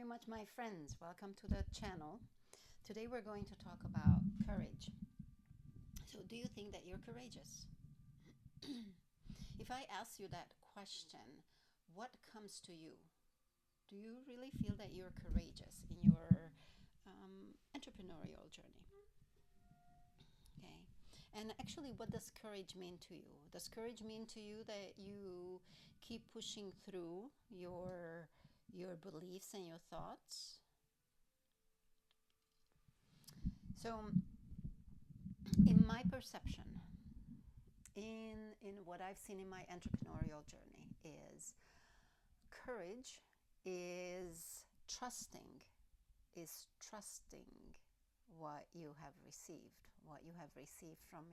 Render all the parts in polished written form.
much, my friends. Welcome to the channel. Today we're going to talk about courage. So, do you think that you're courageous? If I ask you that question, what comes to you? Do you really feel that you're courageous in your entrepreneurial journey? Okay. And actually, what does courage mean to you? Does courage mean to you that you keep pushing through your beliefs and your thoughts? So, in my perception, in what I've seen in my entrepreneurial journey, is courage is trusting, what you have received from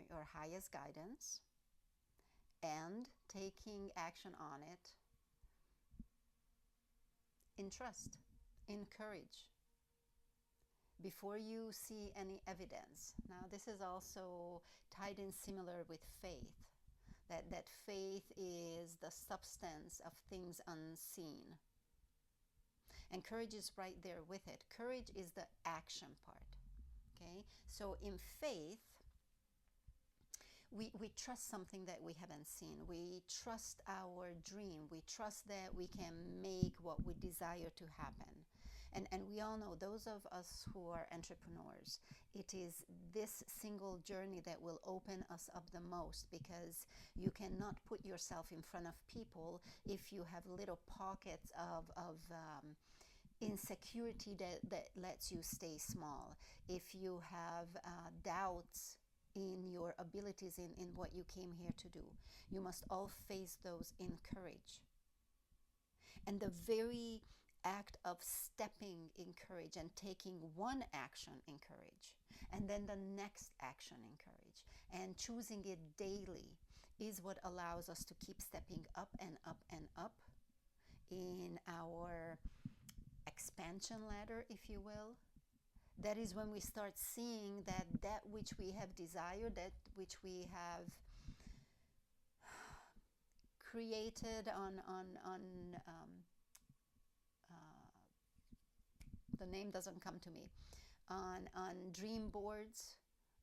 your highest guidance, and taking action on it in trust, in courage, before you see any evidence. Now, this is also tied in similar with faith, that faith is the substance of things unseen. And courage is right there with it. Courage is the action part. Okay? So in faith, we trust something that we haven't seen. We trust our dream. We trust that we can make what we desire to happen. And we all know, those of us who are entrepreneurs, it is this single journey that will open us up the most, because you cannot put yourself in front of people if you have little pockets of insecurity that lets you stay small. If you have doubts in your abilities, in what you came here to do, you must all face those in courage. And the very act of stepping in courage and taking one action in courage, and then the next action in courage, and choosing it daily, is what allows us to keep stepping up and up and up in our expansion ladder, if you will. That is when we start seeing that which we have desired, that which we have created on the name doesn't come to me, on dream boards,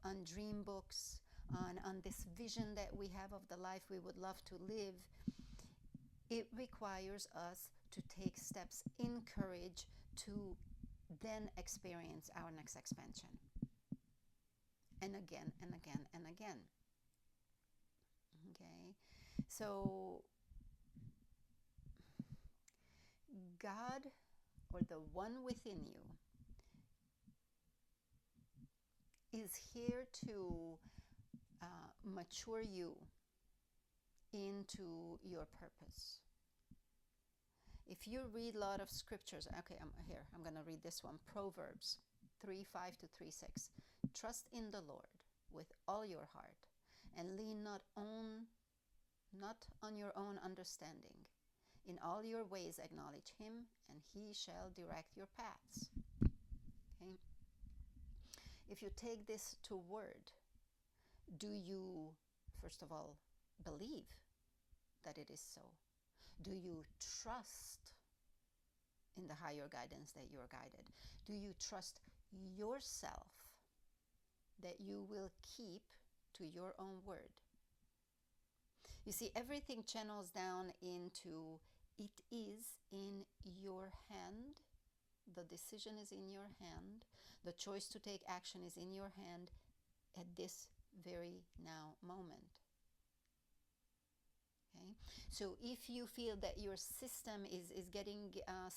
on dream books, on this vision that we have of the life we would love to live. It requires us to take steps in courage to then experience our next expansion. And again, and again, and again. Okay? So, God, or the one within you, is here to mature you into your purpose. If you read a lot of scriptures, okay, I'm going to read this one, Proverbs 3:5 to 3:6. Trust in the Lord with all your heart, and lean not on your own understanding. In all your ways acknowledge him, and he shall direct your paths. Okay? If you take this to word, do you, first of all, believe that it is so? Do you trust in the higher guidance that you're guided? Do you trust yourself that you will keep to your own word? You see, everything channels down into, it is in your hand. The decision is in your hand. The choice to take action is in your hand at this very now moment. Okay? So if you feel that your system is getting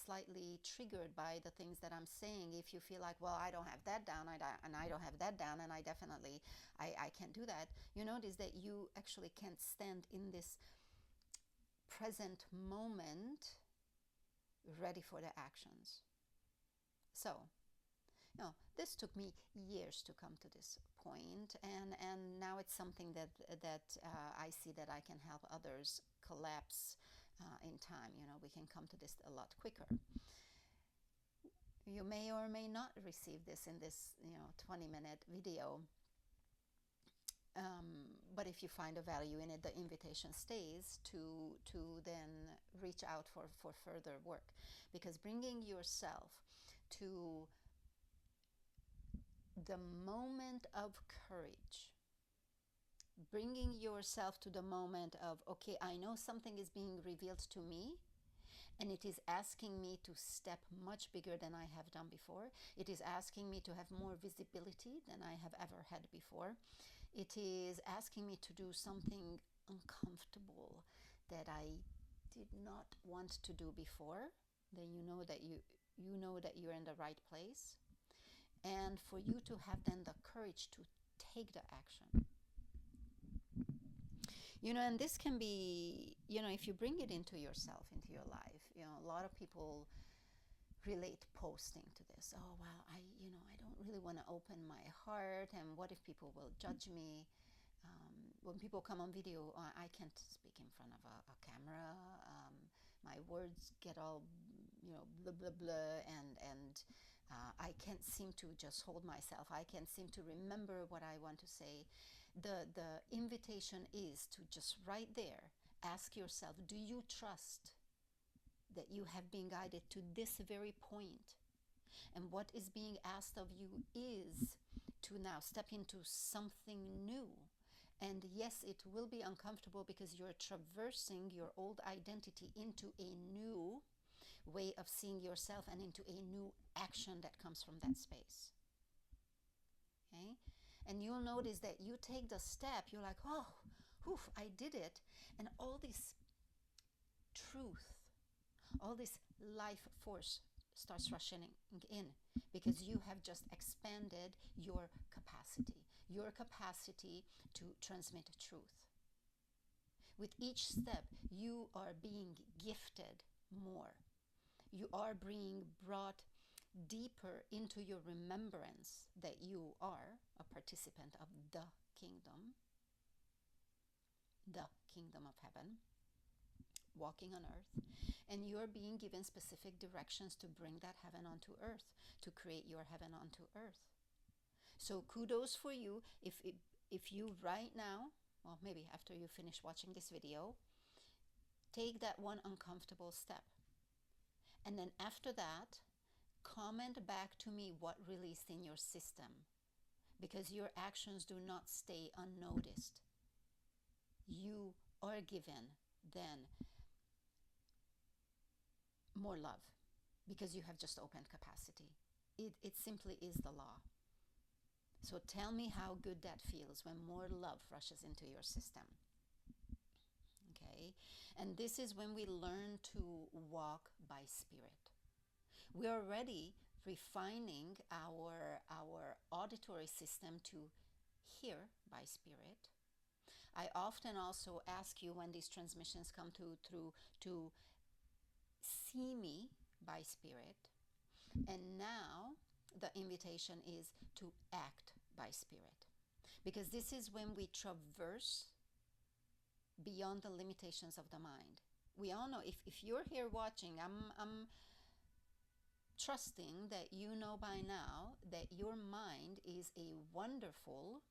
slightly triggered by the things that I'm saying, if you feel like, well, I don't have that down, and I don't have that down, and I definitely, I can't do that, you notice that you actually can't stand in this present moment ready for the actions. So, this took me years to come to this point, and now it's something that I see that I can help others collapse in time. We can come to this a lot quicker. You may or may not receive this in this 20-minute video, but if you find a value in it, the invitation stays to then reach out for further work, because bringing yourself to the moment of courage, bringing yourself to the moment of, okay, I know something is being revealed to me, and it is asking me to step much bigger than I have done before. It is asking me to have more visibility than I have ever had before. It is asking me to do something uncomfortable that I did not want to do before. Then you know that you're in the right place. And for you to have then the courage to take the action. And this can be, if you bring it into yourself, into your life, a lot of people relate posting to this. Oh, well, I don't really want to open my heart, and what if people will judge me? When people come on video, I can't speak in front of a camera. My words get all, blah, blah, blah, and I can't seem to just hold myself. I can't seem to remember what I want to say. The invitation is to just right there ask yourself, do you trust that you have been guided to this very point? And what is being asked of you is to now step into something new. And yes, it will be uncomfortable because you're traversing your old identity into a new way of seeing yourself and into a new action that comes from that space. Okay? And you'll notice that you take the step, you're like, oh, oof, I did it. And all this truth, all this life force starts rushing in, because you have just expanded your capacity to transmit truth. With each step, you are being gifted more. You are being brought deeper into your remembrance that you are a participant of the kingdom of heaven, walking on earth, and you're being given specific directions to bring that heaven onto earth, to create your heaven onto earth. So kudos for you if you right now, well, maybe after you finish watching this video, take that one uncomfortable step. And then after that, comment back to me what released in your system, because your actions do not stay unnoticed. You are given then more love because you have just opened capacity. It simply is the law. So tell me how good that feels when more love rushes into your system. Okay? And this is when we learn to walk by spirit. We are already refining our auditory system to hear by spirit. I often also ask you when these transmissions come to see me by spirit. And now the invitation is to act by spirit. Because this is when we traverse beyond the limitations of the mind. We all know, if you're here watching, I'm trusting that you know by now that your mind is a wonderful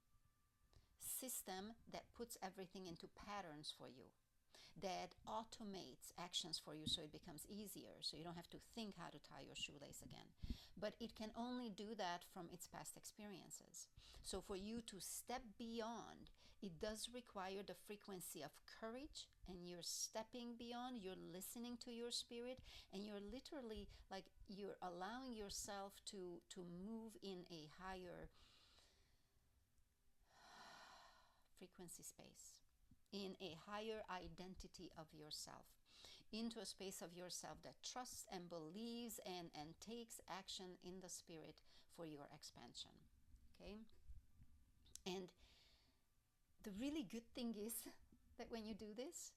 system that puts everything into patterns for you, that automates actions for you so it becomes easier, so you don't have to think how to tie your shoelace again. But it can only do that from its past experiences. So for you to step beyond, it does require the frequency of courage, and you're stepping beyond, you're listening to your spirit, and you're literally like you're allowing yourself to move in a higher frequency space, in a higher identity of yourself, into a space of yourself that trusts and believes and takes action in the spirit for your expansion. Okay? And the really good thing is that when you do this,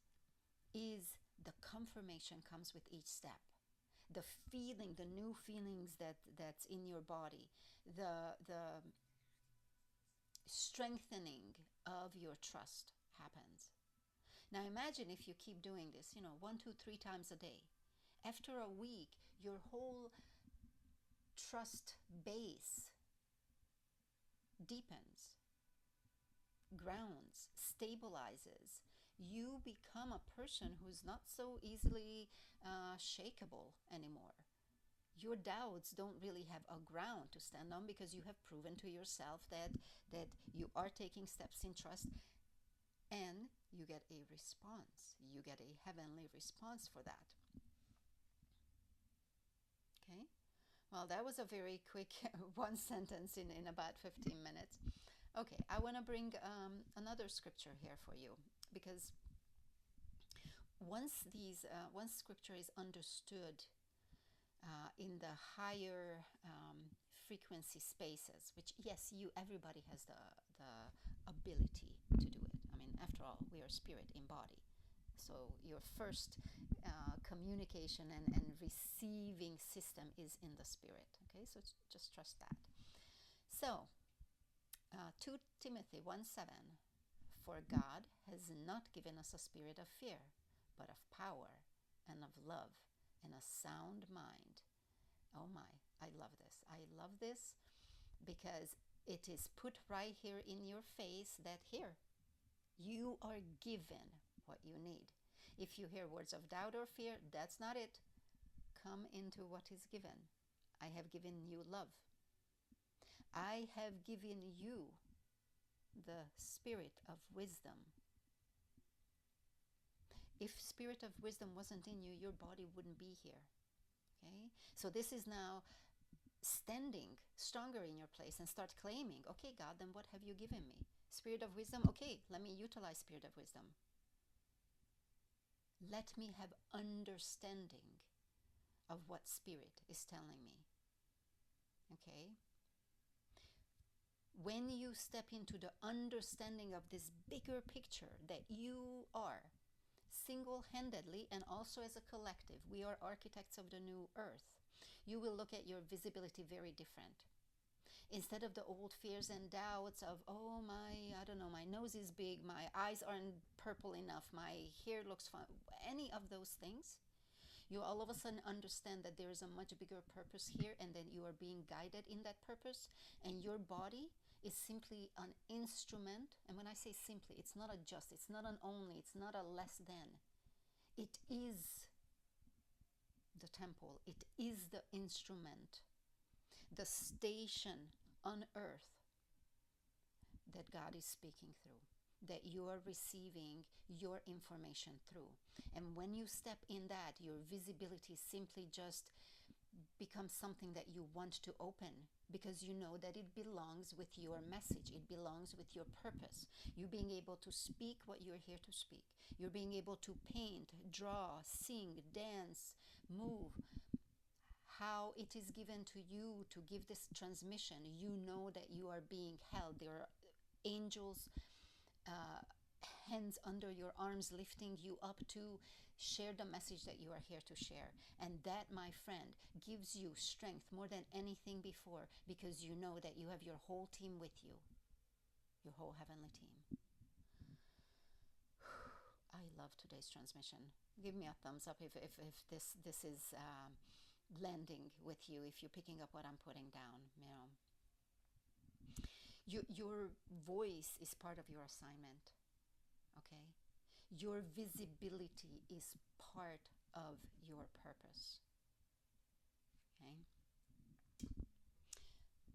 is the confirmation comes with each step. The feeling, the new feelings that's in your body, the strengthening of your trust happens. Now imagine if you keep doing this, 1, 2, 3 times a day. After a week, your whole trust base deepens, grounds, stabilizes. you become a person who's not so easily shakeable anymore. Your doubts don't really have a ground to stand on because you have proven to yourself that you are taking steps in trust, and you get a response. You get a heavenly response for that. Okay? Well, that was a very quick one sentence in about 15 minutes. Okay, I want to bring another scripture here for you, because once scripture is understood in the higher frequency spaces, which yes, everybody has the ability to do it. I mean, after all, we are spirit in body. So your first communication and receiving system is in the spirit. Okay, so just trust that. So 2 Timothy 1:7, for God has not given us a spirit of fear, but of power and of love and a sound mind. Oh my, I love this. I love this because it is put right here in your face that here, you are given what you need. If you hear words of doubt or fear, that's not it. Come into what is given. I have given you love. I have given you the spirit of wisdom. If spirit of wisdom wasn't in you, your body wouldn't be here. Okay? So this is now standing stronger in your place and start claiming, okay, God, then what have you given me? Spirit of wisdom, okay, let me utilize spirit of wisdom. Let me have understanding of what spirit is telling me. Okay? When you step into the understanding of this bigger picture that you are single-handedly and also as a collective, we are architects of the new earth, you will look at your visibility very different. Instead of the old fears and doubts of, oh my, I don't know, my nose is big, my eyes aren't purple enough, my hair looks fun, any of those things, you all of a sudden understand that there is a much bigger purpose here, and that you are being guided in that purpose, and your body is simply an instrument. And when I say simply, it's not a just, it's not an only, it's not a less than. It is the temple, it is the instrument, the station on earth that God is speaking through, that you are receiving your information through. And when you step in that, your visibility simply just becomes something that you want to open, because you know that it belongs with your message, it belongs with your purpose. You being able to speak what you're here to speak. You're being able to paint, draw, sing, dance, move. How it is given to you to give this transmission, you know that you are being held. There are angels, hands under your arms, lifting you up to share the message that you are here to share. And that, my friend, gives you strength more than anything before, because you know that you have your whole team with you, your whole heavenly team. I love today's transmission. Give me a thumbs up if this is landing with you, if you're picking up what I'm putting down. Your voice is part of your assignment. Okay? Your visibility is part of your purpose. Okay?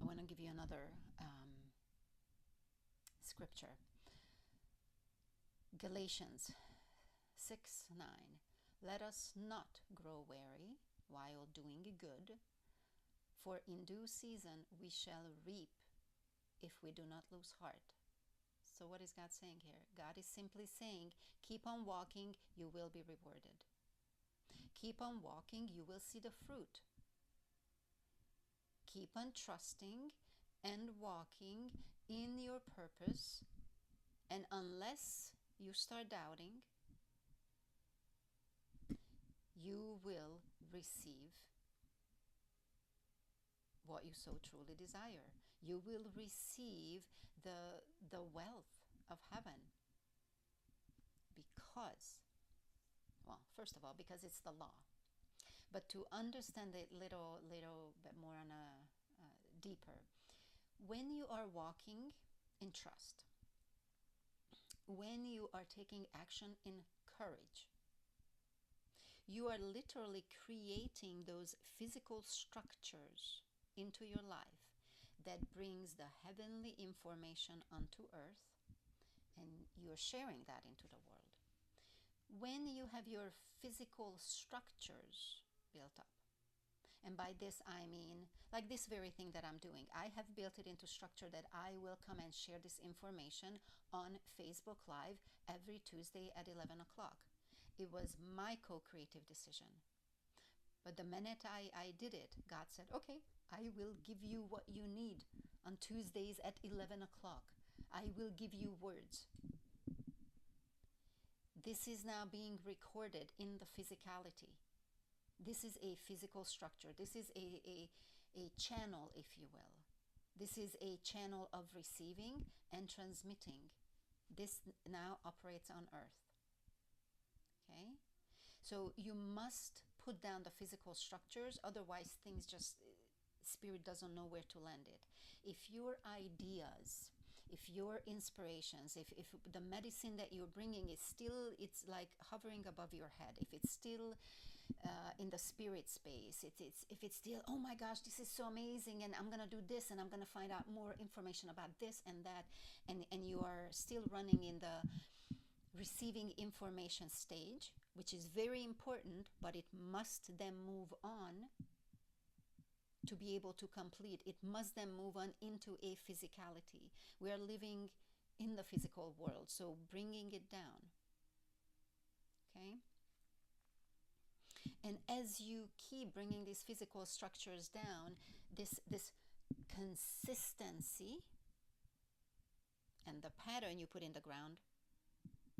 I want to give you another scripture. Galatians 6:9. Let us not grow weary while doing good, for in due season we shall reap if we do not lose heart. So what is God saying here? God is simply saying, keep on walking, you will be rewarded. Keep on walking, you will see the fruit. Keep on trusting and walking in your purpose, and unless you start doubting, you will receive what you so truly desire. You will receive the wealth of heaven, because, well, first of all, because it's the law. But to understand it little bit more on a deeper, when you are walking in trust, when you are taking action in courage, you are literally creating those physical structures into your life that brings the heavenly information onto earth, and you're sharing that into the world. When you have your physical structures built up, and by this I mean like this very thing that I'm doing, I have built it into structure that I will come and share this information on Facebook Live every Tuesday at 11 o'clock. It was my co-creative decision. But the minute I did it, God said, okay, I will give you what you need on Tuesdays at 11 o'clock. I will give you words. This is now being recorded in the physicality. This is a physical structure. This is a channel, if you will. This is a channel of receiving and transmitting. This now operates on earth. Okay? So you must put down the physical structures, otherwise things just, spirit doesn't know where to land it. If your ideas, if your inspirations, if the medicine that you're bringing is still, it's like hovering above your head, if it's still in the spirit space, if it's still, oh my gosh, this is so amazing, and I'm gonna do this, and I'm gonna find out more information about this and that, and you are still running in the receiving information stage, which is very important, but it must then move on to be able to complete. It must then move on into a physicality. We are living in the physical world, so bringing it down. Okay? And as you keep bringing these physical structures down, this consistency and the pattern you put in the ground,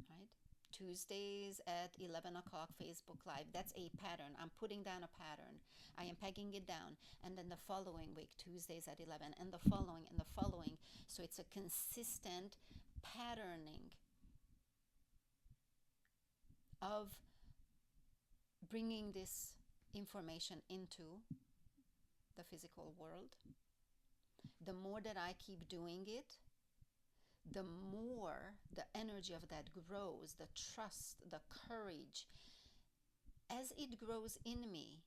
right? Tuesdays at 11 o'clock Facebook Live, that's a pattern. I'm putting down a pattern. I am pegging it down. And then the following week, Tuesdays at 11, and the following, and the following. So it's a consistent patterning of bringing this information into the physical world. The more that I keep doing it, the more the energy of that grows, the trust, the courage. As it grows in me,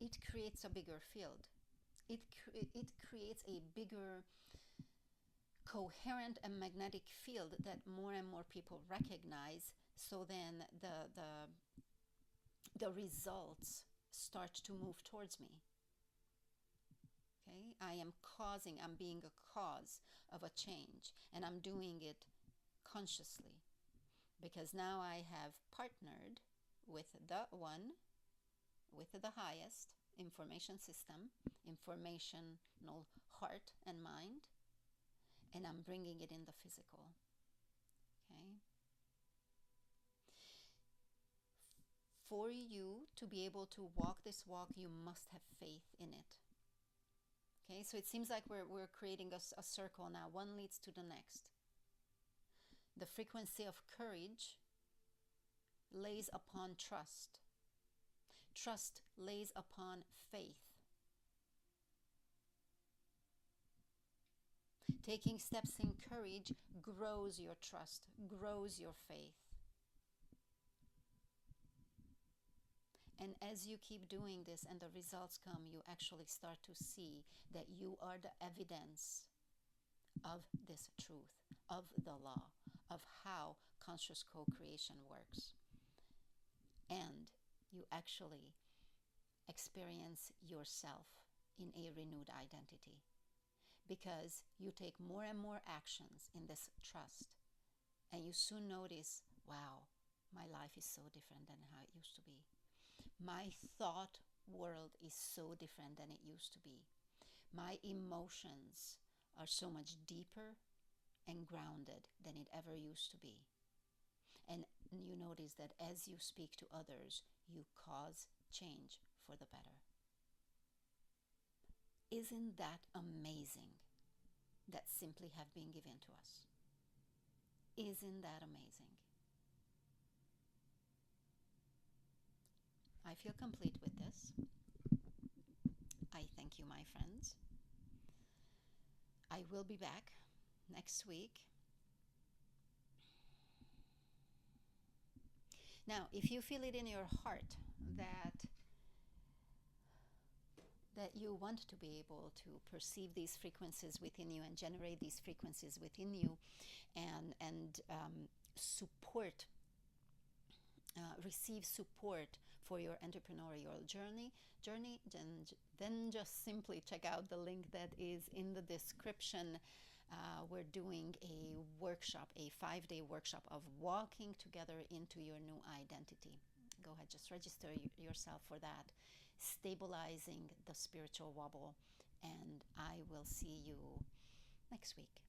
it creates a bigger field. It creates a bigger coherent and magnetic field that more and more people recognize. So then the results start to move towards me. Okay? I'm being a cause of a change, and I'm doing it consciously, because now I have partnered with the one, with the highest information system, informational heart and mind, and I'm bringing it in the physical. Okay? For you to be able to walk this walk, you must have faith in it. Okay, so it seems like we're creating a circle now. One leads to the next. The frequency of courage lays upon trust. Trust lays upon faith. Taking steps in courage grows your trust, grows your faith. And as you keep doing this and the results come, you actually start to see that you are the evidence of this truth, of the law, of how conscious co-creation works. And you actually experience yourself in a renewed identity, because you take more and more actions in this trust, and you soon notice, wow, my life is so different than how it used to be. My thought world is so different than it used to be. My emotions are so much deeper and grounded than it ever used to be. And you notice that as you speak to others, you cause change for the better. Isn't that amazing that simply have been given to us? Isn't that amazing? I feel complete with this. I thank you, my friends. I will be back next week Now, if you feel it in your heart that you want to be able to perceive these frequencies within you and generate these frequencies within you, and support, receive support for your entrepreneurial journey, then just simply check out the link that is in the description. We're doing a workshop, a 5-day workshop of walking together into your new identity. Go ahead, just register yourself for that. Stabilizing the spiritual wobble. And I will see you next week.